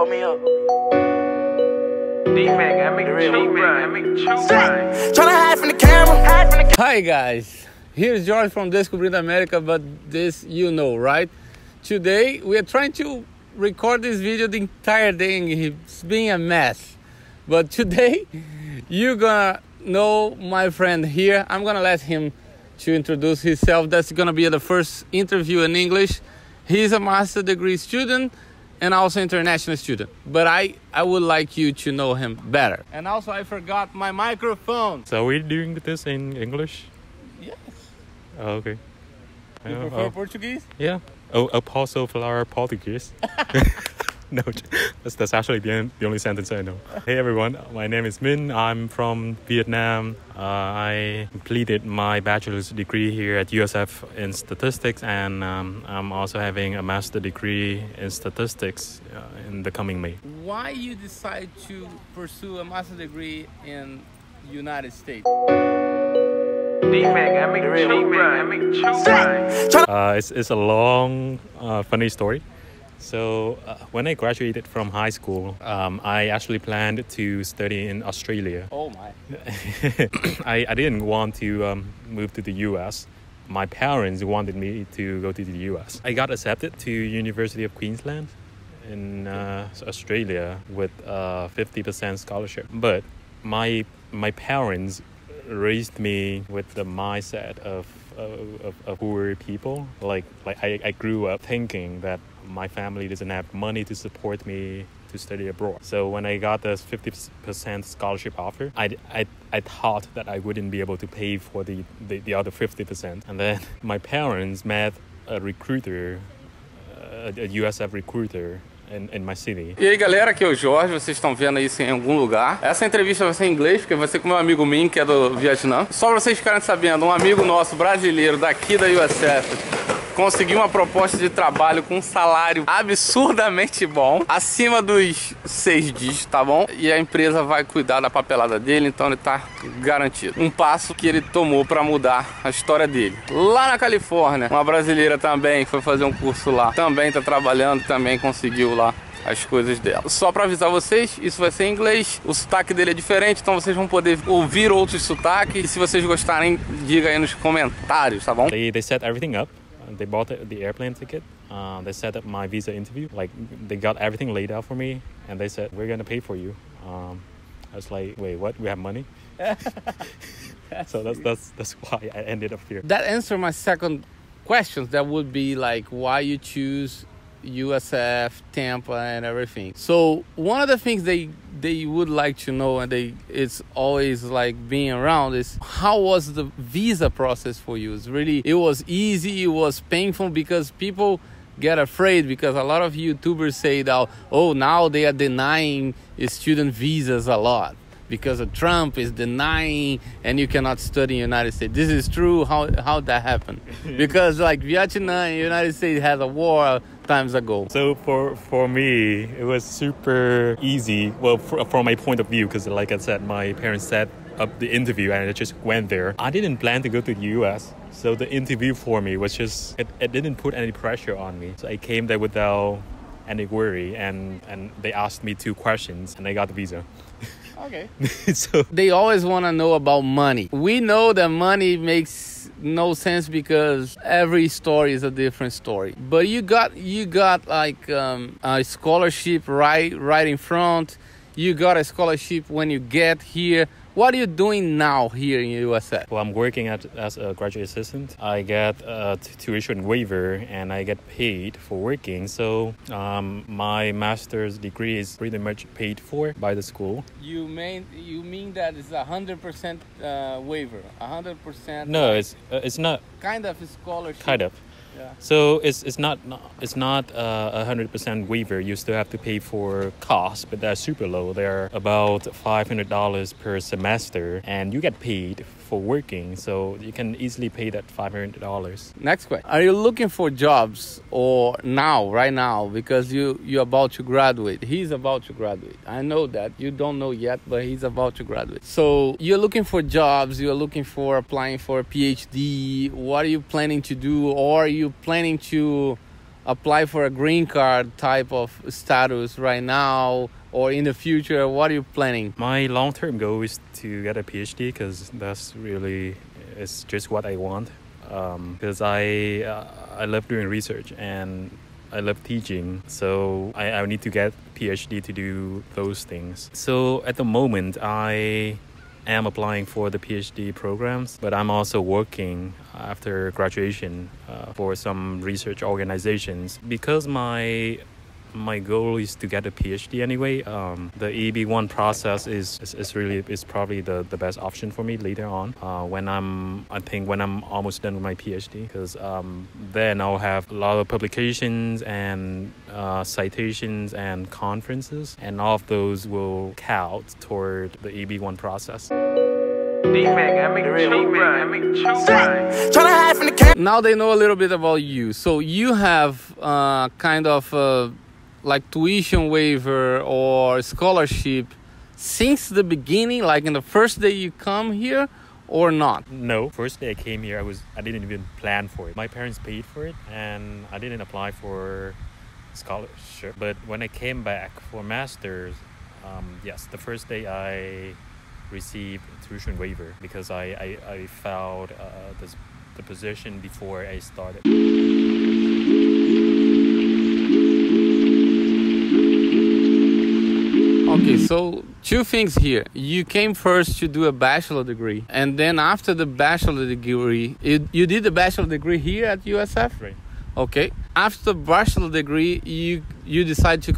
Call me up. Hi guys, here's George from Descobrindo America, but this you know, right? Today we are trying to record this video the entire day and it's being a mess. But today you're gonna know my friend here. I'm gonna let him to introduce himself. That's gonna be the first interview in English. He's a master degree student and also international student, but I would like you to know him better. And also I forgot my microphone. So we're doing this in English? Yes. Oh, okay. You prefer Portuguese? Yeah. Oh, eu posso falar português. No, that's actually the only sentence I know. Hey everyone, my name is Min. I'm from Vietnam. I completed my bachelor's degree here at USF in statistics, and I'm also having a master degree in statistics in the coming May. Why you decide to pursue a master degree in United States? It's a long, funny story. So when I graduated from high school, I actually planned to study in Australia. Oh my. I didn't want to move to the US. My parents wanted me to go to the US. I got accepted to University of Queensland in Australia with 50% scholarship. But my parents raised me with the mindset of poor people. Like I grew up thinking that my family doesn't have money to support me to study abroad. So when I got this 50% scholarship offer, I thought that I wouldn't be able to pay for the other 50%. And then my parents met a recruiter, a USF recruiter in my city. E aí galera, aqui é o Jorge, vocês estão vendo isso em algum lugar. Essa entrevista vai ser em inglês, porque vai ser com meu amigo Min, que é do Vietnã. Só pra vocês ficarem sabendo, um amigo nosso brasileiro daqui da USF conseguiu uma proposta de trabalho com um salário absurdamente bom, acima dos 6 dígitos, tá bom? E a empresa vai cuidar da papelada dele, então ele tá garantido. Um passo que ele tomou pra mudar a história dele. Lá na Califórnia, uma brasileira também foi fazer um curso lá, também tá trabalhando, também conseguiu lá as coisas dela. Só pra avisar vocês, isso vai ser em inglês, o sotaque dele é diferente, então vocês vão poder ouvir outros sotaques. E se vocês gostarem, diga aí nos comentários, tá bom? They set everything up. They bought the airplane ticket. They set up my visa interview. Like they got everything laid out for me, and they said we're gonna pay for you. I was like, wait, what? We have money? So that's why I ended up here. That answered my second question. That would be like why you choose USF, Tampa, and everything. So one of the things they would like to know, and it's always like being around, is how was the visa process for you? It was easy, it was painful, because people get afraid, because a lot of YouTubers say that, oh, now they are denying student visas a lot because of Trump is denying and you cannot study in the United States. This is true. How that happened? Because like Vietnam and United States had a war times ago. So for me, it was super easy. Well, from my point of view, because like I said, my parents set up the interview and I just went there. I didn't plan to go to the US. So the interview for me was just, it didn't put any pressure on me. So I came there without any worry, and they asked me 2 questions and I got the visa. Okay. So they always want to know about money. We know that money makes no sense because every story is a different story. But you got like a scholarship right in front. You got a scholarship when you get here. What are you doing now here in USF? Well, I'm working as a graduate assistant. I get a tuition waiver and I get paid for working. So my master's degree is pretty much paid for by the school. You mean that it's 100% waiver? 100%? No, it's not. Kind of a scholarship. Kind of. Yeah. So it's not 100% waiver. You still have to pay for costs, but they're super low. They're about $500 per semester, and you get paid for working, so you can easily pay that $500. Next question: are you looking for jobs or right now? Because you're about to graduate. He's about to graduate. I know that you don't know yet, but he's about to graduate. So you're looking for jobs. You're looking for applying for a PhD. What are you planning to do, or are you planning to apply for a green card type of status right now or in the future? What are you planning? My long-term goal is to get a PhD because it's just what I want. Because I love doing research and I love teaching, so I need to get PhD to do those things. So at the moment, I am applying for the PhD programs, but I'm also working after graduation for some research organizations. Because my goal is to get a PhD anyway. The EB1 process is probably the best option for me later on when I'm almost done with my PhD, because then I'll have a lot of publications and citations and conferences, and all of those will count toward the EB1 process. Now they know a little bit about you. So you have kind of like tuition waiver or scholarship since the beginning, like in the first day you come here, or not? No, first day I came here, I didn't even plan for it. My parents paid for it and I didn't apply for scholarship. But when I came back for master's, yes, the first day I received tuition waiver because I found the position before I started. Okay, so two things here. You came first to do a bachelor degree, and then after the bachelor degree, you did the bachelor degree here at USF? Right. Okay. After the bachelor degree, you decide to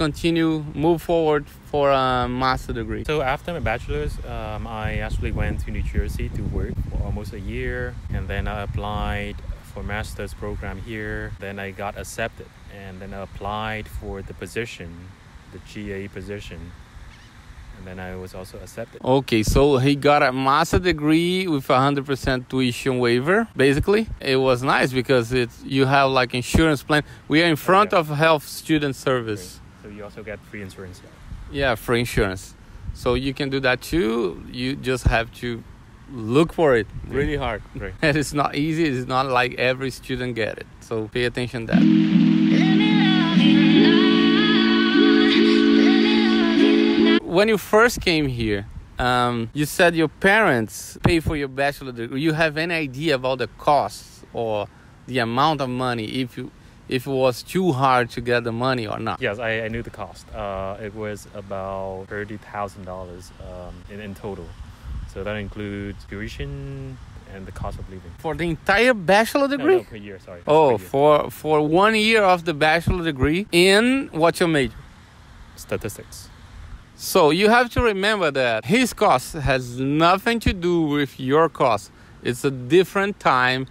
move forward for a master degree. So after my bachelor's, I actually went to New Jersey to work for almost a year, and then I applied for master's program here. Then I got accepted, and then I applied for the position, the GA position. And then I was also accepted. Okay, so he got a master degree with 100% tuition waiver. Basically, it was nice because you have like insurance plan. We are in front of Health Student Service. Great. So you also get free insurance. Yeah, free insurance. So you can do that too. You just have to look for it really hard. Right. And it's not easy. It's not like every student get it. So pay attention to that. When you first came here, you said your parents pay for your bachelor degree. You have any idea about the costs or the amount of money if it was too hard to get the money or not? Yes, I knew the cost. It was about $30,000 in total. So that includes tuition and the cost of living. For the entire bachelor degree? No, per year, sorry. Oh, per year. For 1 year of the bachelor degree in what's your major? Statistics. So you have to remember that his cost has nothing to do with your cost. It's a different time,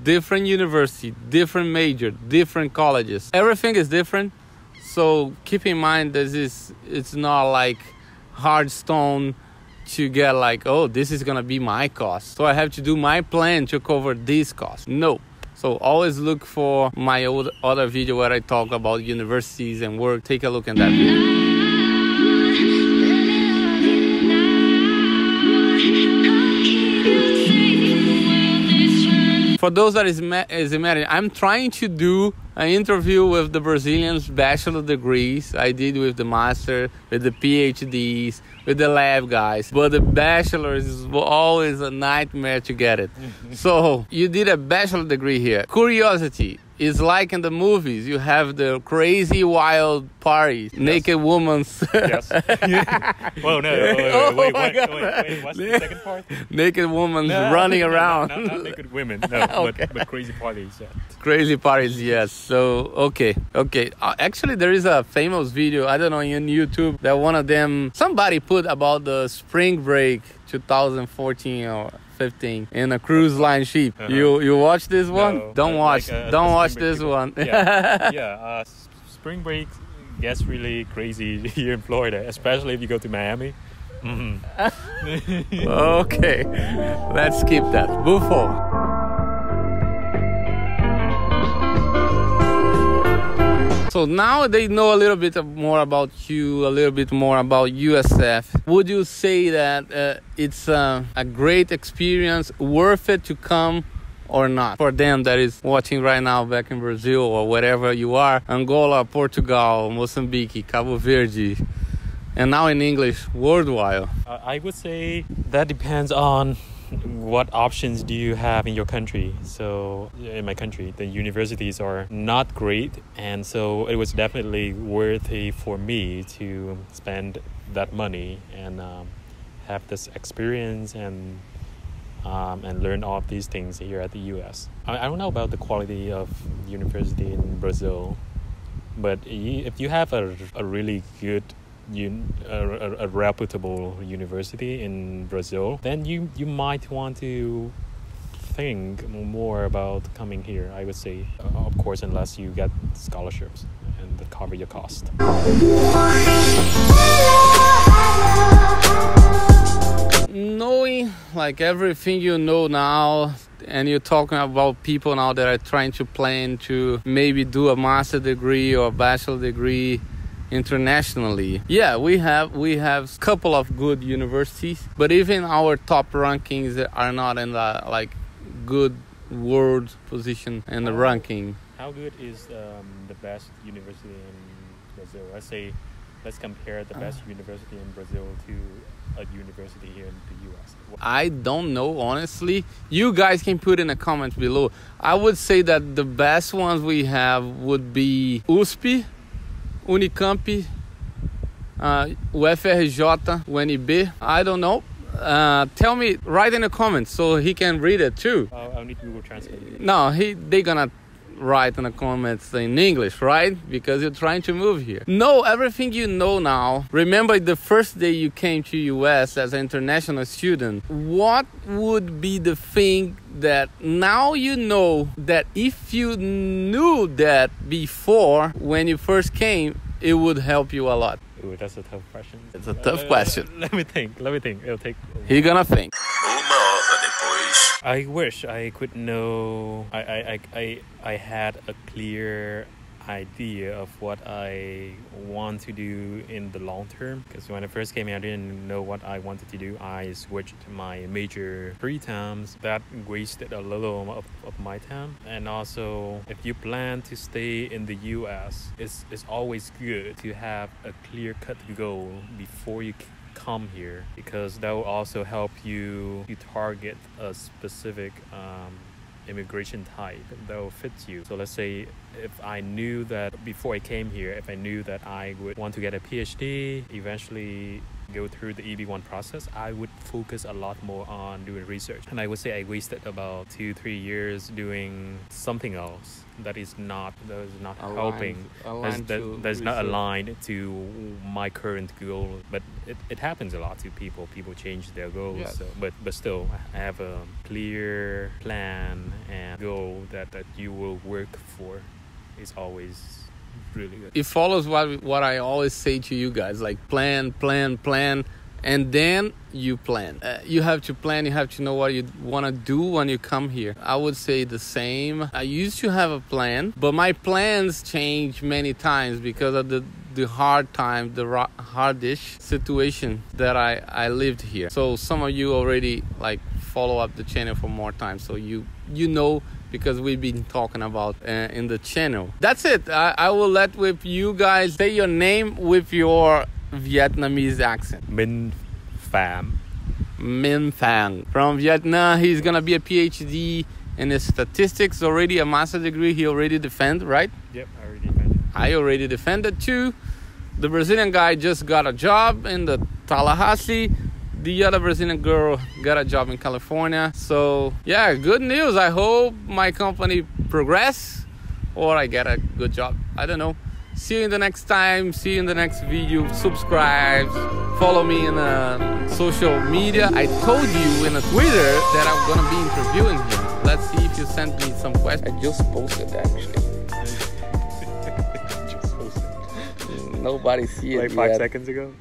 different university, different major, different colleges. Everything is different. So keep in mind that it's not like hard stone to get like, oh, this is going to be my cost, so I have to do my plan to cover this cost. No. So always look for my other video where I talk about universities and work. Take a look at that video. For those that is imagining, I'm trying to do an interview with the Brazilians' bachelor degrees. I did with the master, with the PhDs, with the lab guys. But the bachelor's is always a nightmare to get it. So you did a bachelor degree here. Curiosity. It's like in the movies, you have the crazy wild parties, yes. Naked women. Yes. Whoa, no, wait, what's the second part? Naked women running around. Not naked women, no, okay. but crazy parties. Yeah. Crazy parties, yes. So, okay. Actually, there is a famous video, I don't know, on YouTube, that one of them, somebody put about the spring break 2014 or 15 in a cruise line ship. You watch this one? No, don't watch this one. Yeah. Spring break gets really crazy here in Florida, especially if you go to Miami. Mm-hmm. Okay, let's skip that. Move forward. So now they know a little bit more about you, a little bit more about USF. Would you say that it's a great experience, worth it to come, or not? For them that is watching right now back in Brazil or wherever you are, Angola, Portugal, Mozambique, Cabo Verde, and now in English, worldwide. I would say that depends on what options do you have in your country. So in my country, the universities are not great, and so it was definitely worthy for me to spend that money and have this experience and learn all of these things here at the US. I don't know about the quality of university in Brazil, but if you have a really good a reputable university in Brazil, then you might want to think more about coming here, I would say. Of course, unless you get scholarships and that cover your cost. Knowing like everything you know now, and you're talking about people now that are trying to plan to maybe do a master degree or a bachelor degree internationally. Yeah, we have a couple of good universities, but even our top rankings are not in the like good world position in the ranking. How good is the best university in Brazil? Let's compare the best university in Brazil to a university here in the US. I don't know, honestly. You guys can put in the comments below. I would say that the best ones we have would be USP, Unicamp, UFRJ, UNB. I don't know. Tell me, write in the comments so he can read it too. I'll need Google Translate. No, they gonna write in the comments in English, right? Because you're trying to move here. Know everything you know now. Remember the first day you came to US as an international student. What would be the thing that now you know that if you knew that before when you first came, it would help you a lot? Ooh, that's a tough question. It's a tough question. Let me think. It'll take... He gonna think. I wish I could know. I had a clear idea of what I want to do in the long term. Because when I first came here, I didn't know what I wanted to do. I switched my major 3 times. That wasted a little of my time. And also, if you plan to stay in the US, it's always good to have a clear-cut goal before you come here, because that will also help you to target a specific immigration type that will fit you. So let's say if I knew that before I came here, if I knew that I would want to get a PhD, eventually go through the EB1 process, I would focus a lot more on doing research. And I would say I wasted about 2-3 years doing something else that is not helping, that's not aligned to my current goal. But it happens a lot to people. People change their goals. Yes. So, but still, I have a clear plan and goal that you will work for. Is always really good. It follows what I always say to you guys, like plan, and then you plan. You have to plan, you have to know what you want to do when you come here. I would say the same. I used to have a plan, but my plans change many times because of the hard time, the hardish situation that I lived here. So some of you already like follow up the channel for more time, so you know, because we've been talking about in the channel. That's it. I will let with you guys say your name with your Vietnamese accent. Minh Pham. Minh Pham. From Vietnam. He's gonna be a PhD in statistics, already a master's degree. He already defended, right? Yep, I already defended. I already defended too. The Brazilian guy just got a job in the Tallahassee. The other Brazilian girl got a job in California. So yeah, good news. I hope my company progress or I get a good job. I don't know. See you in the next time. See you in the next video. Subscribe. Follow me in social media. I told you in a Twitter that I'm gonna be interviewing him. Let's see if you sent me some questions. I just posted actually. Nobody see it like 5 seconds ago.